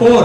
4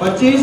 25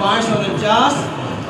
549.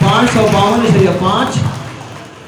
552.5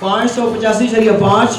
585.5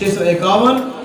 651,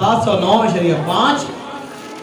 709.5,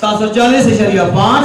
740.5,